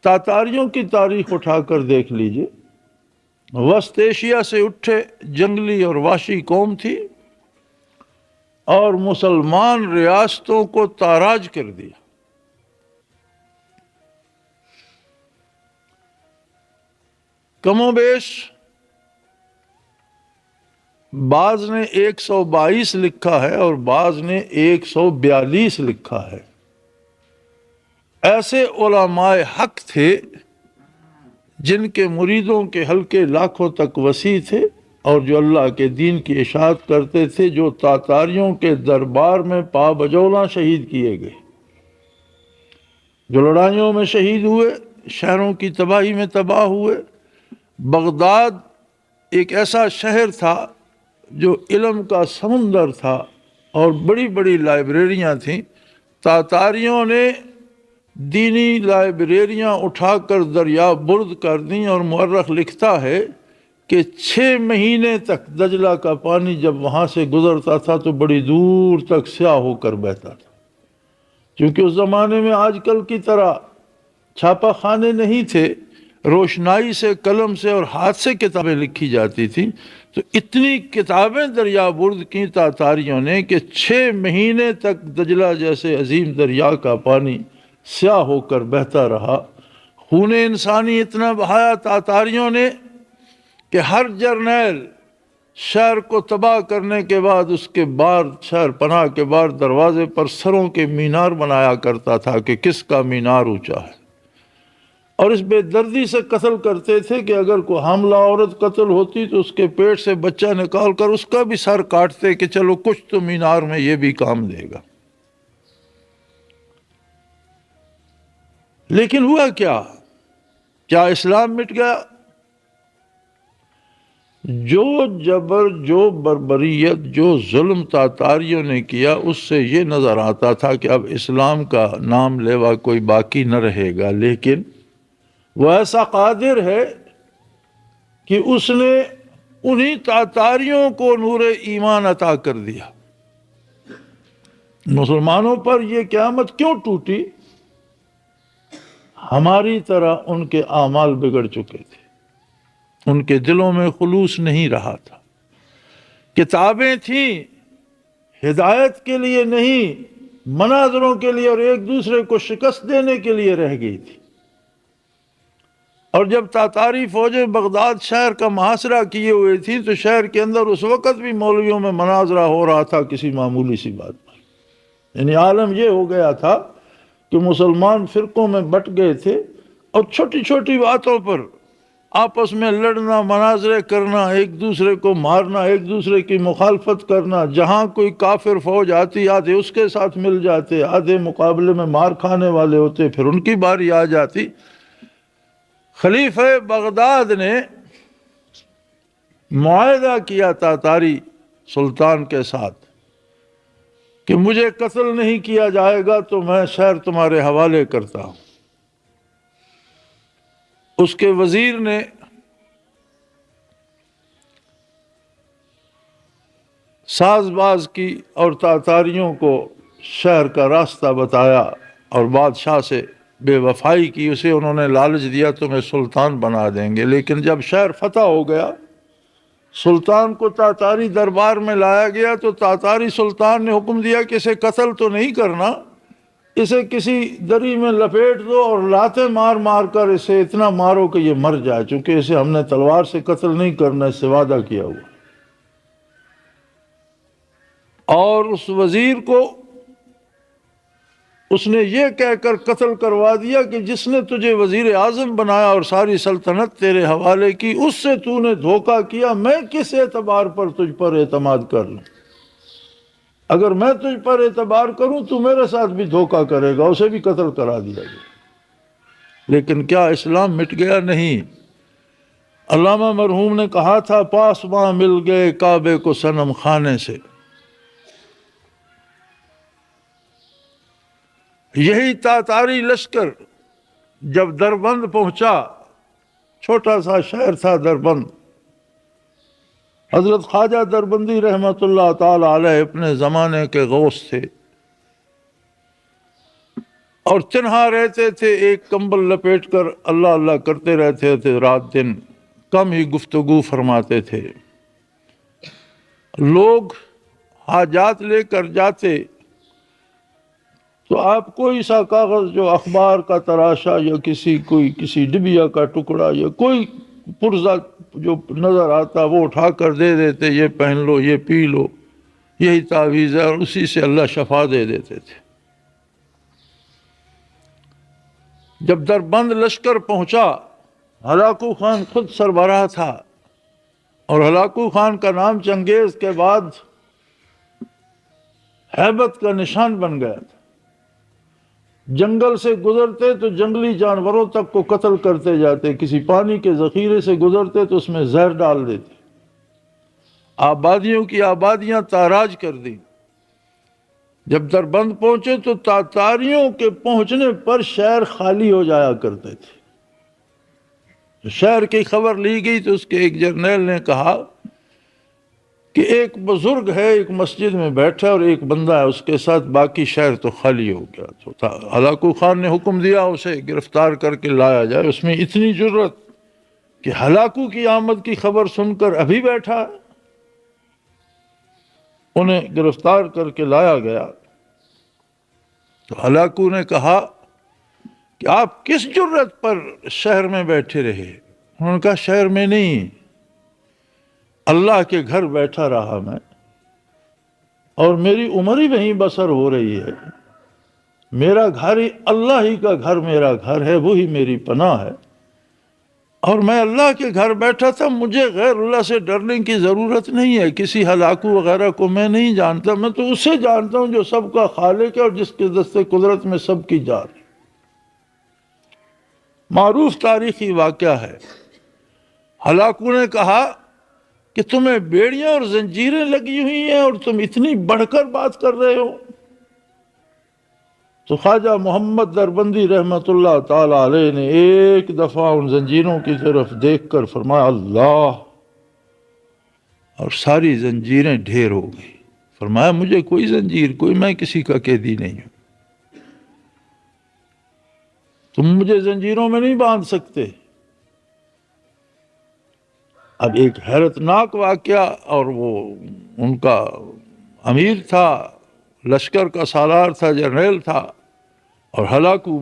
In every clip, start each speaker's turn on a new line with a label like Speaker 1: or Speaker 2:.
Speaker 1: تاتاریوں کی تاریخ اٹھا کر دیکھ لیجئے، وسط ایشیا سے اٹھے جنگلی اور وحشی قوم تھی اور مسلمان ریاستوں کو تاراج کر دیا۔ کم و بیش بعض نے 122 لکھا ہے اور بعض نے 142 لکھا ہے۔ ایسے علماء حق تھے جن کے مریدوں کے حلقے لاکھوں تک وسیع تھے اور جو اللہ کے دین کی اشاعت کرتے تھے، جو تاتاریوں کے دربار میں پا بجولاں شہید کیے گئے، جو لڑائیوں میں شہید ہوئے، شہروں کی تباہی میں تباہ ہوئے۔ بغداد ایک ایسا شہر تھا جو علم کا سمندر تھا اور بڑی بڑی لائبریریاں تھیں۔ تاتاریوں نے دینی لائبریریاں اٹھا کر دریا برد کر دیں، اور مورخ لکھتا ہے کہ 6 مہینے تک دجلہ کا پانی جب وہاں سے گزرتا تھا تو بڑی دور تک سیاہ ہو کر بہتا تھا، کیونکہ اس زمانے میں آج کل کی طرح چھاپا خانے نہیں تھے، روشنائی سے، قلم سے اور ہاتھ سے کتابیں لکھی جاتی تھیں۔ تو اتنی کتابیں دریا برد کی تاتاریوں نے کہ 6 مہینے تک دجلہ جیسے عظیم دریا کا پانی سیاہ ہو کر بہتا رہا۔ خون انسانی اتنا بہایا تاتاریوں نے کہ ہر جرنیل شہر کو تباہ کرنے کے بعد اس کے بعد شہر پناہ کے بعد دروازے پر سروں کے مینار بنایا کرتا تھا کہ کس کا مینار اونچا ہے، اور اس بے دردی سے قتل کرتے تھے کہ اگر کوئی حاملہ عورت قتل ہوتی تو اس کے پیٹ سے بچہ نکال کر اس کا بھی سر کاٹتے کہ چلو کچھ تو مینار میں یہ بھی کام دے گا۔ لیکن ہوا کیا اسلام مٹ گیا؟ جو جبر، جو بربریت، جو ظلم تاتاریوں نے کیا، اس سے یہ نظر آتا تھا کہ اب اسلام کا نام لیوا کوئی باقی نہ رہے گا، لیکن وہ ایسا قادر ہے کہ اس نے انہی تاتاریوں کو نور ایمان عطا کر دیا۔ مسلمانوں پر یہ قیامت کیوں ٹوٹی؟ ہماری طرح ان کے اعمال بگڑ چکے تھے، ان کے دلوں میں خلوص نہیں رہا تھا۔ کتابیں تھیں ہدایت کے لیے نہیں، مناظروں کے لیے اور ایک دوسرے کو شکست دینے کے لیے رہ گئی تھی۔ اور جب تاتاری فوجیں بغداد شہر کا محاصرہ کیے ہوئے تھیں تو شہر کے اندر اس وقت بھی مولویوں میں مناظرہ ہو رہا تھا کسی معمولی سی بات پر۔ یعنی عالم یہ ہو گیا تھا کہ مسلمان فرقوں میں بٹ گئے تھے اور چھوٹی چھوٹی باتوں پر آپس میں لڑنا، مناظرے کرنا، ایک دوسرے کو مارنا، ایک دوسرے کی مخالفت کرنا۔ جہاں کوئی کافر فوج آتی، آدھے اس کے ساتھ مل جاتے، آدھے مقابلے میں مار کھانے والے ہوتے، پھر ان کی باری آ جاتی۔ خلیفہ بغداد نے معاہدہ کیا تاتاری سلطان کے ساتھ کہ مجھے قتل نہیں کیا جائے گا تو میں شہر تمہارے حوالے کرتا ہوں۔ اس کے وزیر نے ساز باز کی اور تاتاریوں کو شہر کا راستہ بتایا اور بادشاہ سے بے وفائی کی، اسے انہوں نے لالچ دیا تمہیں سلطان بنا دیں گے۔ لیکن جب شہر فتح ہو گیا، سلطان کو تاتاری دربار میں لایا گیا تو تاتاری سلطان نے حکم دیا کہ اسے قتل تو نہیں کرنا، اسے کسی دری میں لپیٹ دو اور لاتیں مار مار کر اسے اتنا مارو کہ یہ مر جائے، چونکہ اسے ہم نے تلوار سے قتل نہیں کرنا، اس سے وعدہ کیا ہوا۔ اور اس وزیر کو اس نے یہ کہہ کر قتل کروا دیا کہ جس نے تجھے وزیر اعظم بنایا اور ساری سلطنت تیرے حوالے کی، اس سے تو نے دھوکہ کیا، میں کس اعتبار پر تجھ پر اعتماد کر لوں؟ اگر میں تجھ پر اعتبار کروں تو میرے ساتھ بھی دھوکہ کرے گا، اسے بھی قتل کرا دیا گیا۔ لیکن کیا اسلام مٹ گیا؟ نہیں۔ علامہ مرحوم نے کہا تھا پاسباں مل گئے کعبے کو صنم خانے سے۔ یہی تاتاری لشکر جب دربند پہنچا، چھوٹا سا شہر تھا دربند، حضرت خواجہ دربندی رحمۃ اللہ تعالی علیہ اپنے زمانے کے غوث تھے، اور تنہا رہتے تھے، ایک کمبل لپیٹ کر اللہ اللہ کرتے رہتے تھے رات دن، کم ہی گفتگو فرماتے تھے۔ لوگ حاجات لے کر جاتے تو آپ کوئی سا کاغذ جو اخبار کا تراشا یا کسی ڈبیا کا ٹکڑا یا کوئی پرزہ جو نظر آتا وہ اٹھا کر دے دیتے، یہ پہن لو، یہ پی لو، یہی تعویذ ہے، اور اسی سے اللہ شفا دے دیتے تھے۔ جب دربند لشکر پہنچا، ہلاکو خان خود سربراہ تھا، اور ہلاکو خان کا نام چنگیز کے بعد ہیبت کا نشان بن گیا تھا۔ جنگل سے گزرتے تو جنگلی جانوروں تک کو قتل کرتے جاتے، کسی پانی کے ذخیرے سے گزرتے تو اس میں زہر ڈال دیتے، آبادیوں کی آبادیاں تاراج کر دی۔ جب دربند پہنچے تو تاتاریوں کے پہنچنے پر شہر خالی ہو جایا کرتے تھے۔ شہر کی خبر لی گئی تو اس کے ایک جرنیل نے کہا کہ ایک بزرگ ہے، ایک مسجد میں بیٹھا اور ایک بندہ ہے اس کے ساتھ، باقی شہر تو خالی ہو گیا۔ تو ہلاکو خان نے حکم دیا اسے گرفتار کر کے لایا جائے۔ اس میں اتنی جرت کہ ہلاکو کی آمد کی خبر سن کر ابھی بیٹھا ہے۔ انہیں گرفتار کر کے لایا گیا تو ہلاکو نے کہا کہ آپ کس جرت پر شہر میں بیٹھے رہے؟ انہوں نے کہا شہر میں نہیں، اللہ کے گھر بیٹھا رہا میں، اور میری عمر ہی وہیں بسر ہو رہی ہے۔ میرا گھر ہی اللہ ہی کا گھر میرا گھر ہے، وہی میری پناہ ہے، اور میں اللہ کے گھر بیٹھا تھا۔ مجھے غیر اللہ سے ڈرنے کی ضرورت نہیں ہے، کسی ہلاکو وغیرہ کو میں نہیں جانتا، میں تو اسے جانتا ہوں جو سب کا خالق ہے اور جس کے دست قدرت میں سب کی جان ہے۔ معروف تاریخی واقعہ ہے۔ ہلاکو نے کہا کہ تمہیں بیڑیاں اور زنجیریں لگی ہوئی ہیں اور تم اتنی بڑھ کر بات کر رہے ہو؟ تو خواجہ محمد دربندی رحمت اللہ تعالی علیہ نے ایک دفعہ ان زنجیروں کی طرف دیکھ کر فرمایا اللہ، اور ساری زنجیریں ڈھیر ہو گئی۔ فرمایا مجھے کوئی زنجیر، میں کسی کا قیدی نہیں ہوں، تم مجھے زنجیروں میں نہیں باندھ سکتے۔ اب ایک حیرت ناک واقعہ، اور وہ ان کا امیر تھا، لشکر کا سالار تھا، جرنیل تھا، اور ہلاکو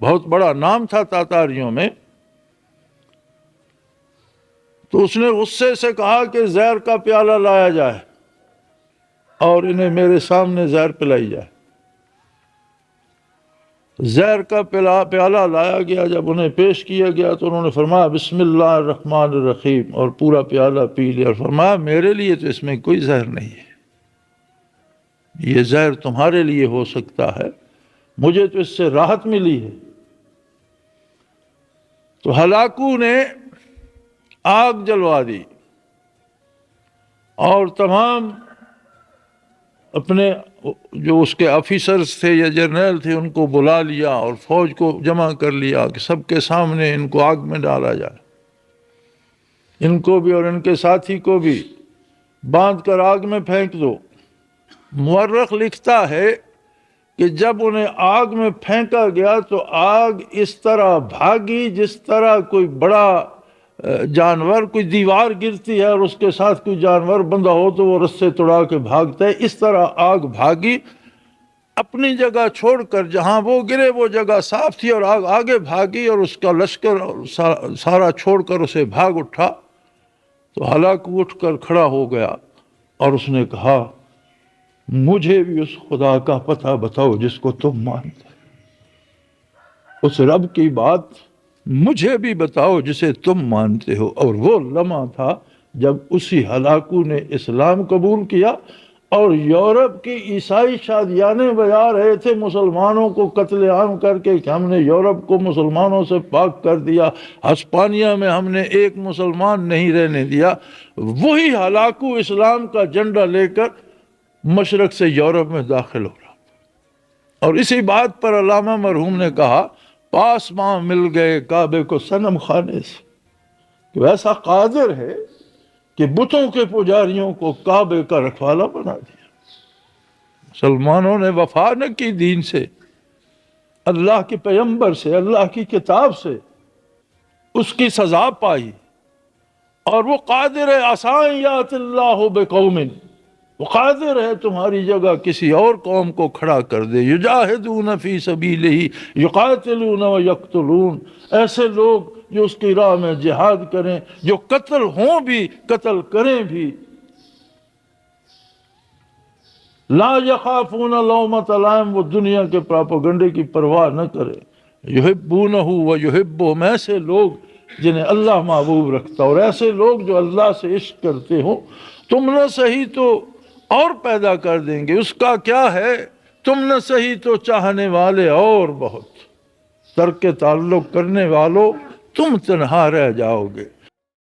Speaker 1: بہت بڑا نام تھا تاتاریوں میں۔ تو اس نے غصے سے کہا کہ زہر کا پیالہ لایا جائے اور انہیں میرے سامنے زہر پلائی جائے۔ زہر کا پیالہ لایا گیا، جب انہیں پیش کیا گیا تو انہوں نے فرمایا بسم اللہ الرحمن الرحیم، اور پورا پیالہ پی لیا، اور فرمایا میرے لیے تو اس میں کوئی زہر نہیں ہے، یہ زہر تمہارے لیے ہو سکتا ہے، مجھے تو اس سے راحت ملی ہے۔ تو ہلاکو نے آگ جلوا دی اور تمام اپنے جو اس کے آفیسرز تھے یا جرنیل تھے ان کو بلا لیا اور فوج کو جمع کر لیا کہ سب کے سامنے ان کو آگ میں ڈالا جائے، ان کو بھی اور ان کے ساتھی کو بھی باندھ کر آگ میں پھینک دو۔ مورخ لکھتا ہے کہ جب انہیں آگ میں پھینکا گیا تو آگ اس طرح بھاگی جس طرح کوئی بڑا جانور، کوئی دیوار گرتی ہے اور اس کے ساتھ کوئی جانور بندہ ہو تو وہ رسے توڑا کے بھاگتا ہے، اس طرح آگ بھاگی، اپنی جگہ چھوڑ کر جہاں وہ گرے وہ جگہ صاف تھی، اور آگ آگے بھاگی اور اس کا لشکر سارا چھوڑ کر اسے بھاگ اٹھا۔ تو ہلاکو اٹھ کر کھڑا ہو گیا اور اس نے کہا مجھے بھی اس خدا کا پتہ بتاؤ جس کو تم مانتے، اس رب کی بات مجھے بھی بتاؤ جسے تم مانتے ہو۔ اور وہ لمحہ تھا جب اسی ہلاکو نے اسلام قبول کیا، اور یورپ کی عیسائی شادیانے بجا رہے تھے مسلمانوں کو قتل عام کر کے کہ ہم نے یورپ کو مسلمانوں سے پاک کر دیا، ہسپانیہ میں ہم نے ایک مسلمان نہیں رہنے دیا، وہی ہلاکو اسلام کا جھنڈا لے کر مشرق سے یورپ میں داخل ہو رہا۔ اور اسی بات پر علامہ مرحوم نے کہا پاس ماں مل گئے کعبے کو صنم خانے سے، کہ ویسا قادر ہے کہ بتوں کے پجاریوں کو کعبے کا رکھوالا بنا دیا۔ مسلمانوں نے وفا نہ کی دین سے، اللہ کے پیغمبر سے، اللہ کی کتاب سے اس کی سزا پائی، اور وہ قادر ہے عسیٰ یات اللہ بقوم، وہ قادر ہے تمہاری جگہ کسی اور قوم کو کھڑا کر دے، یجاہدون فی سبیلہ یقاتلون و یقتلون، ایسے لوگ جو اس کی راہ میں جہاد کریں، جو قتل ہوں بھی قتل کریں بھی، لا یخافون لومۃ لائم، وہ دنیا کے پراپیگنڈے کی پرواہ نہ کرے، یحبونہ و یحبہم، ایسے لوگ جنہیں اللہ محبوب رکھتا، اور ایسے لوگ جو اللہ سے عشق کرتے ہوں، تم نہ صحیح تو اور پیدا کر دیں گے، اس کا کیا ہے، تم نہ صحیح تو چاہنے والے اور بہت، ترک تعلق کرنے والوں تم تنہا رہ جاؤ گے۔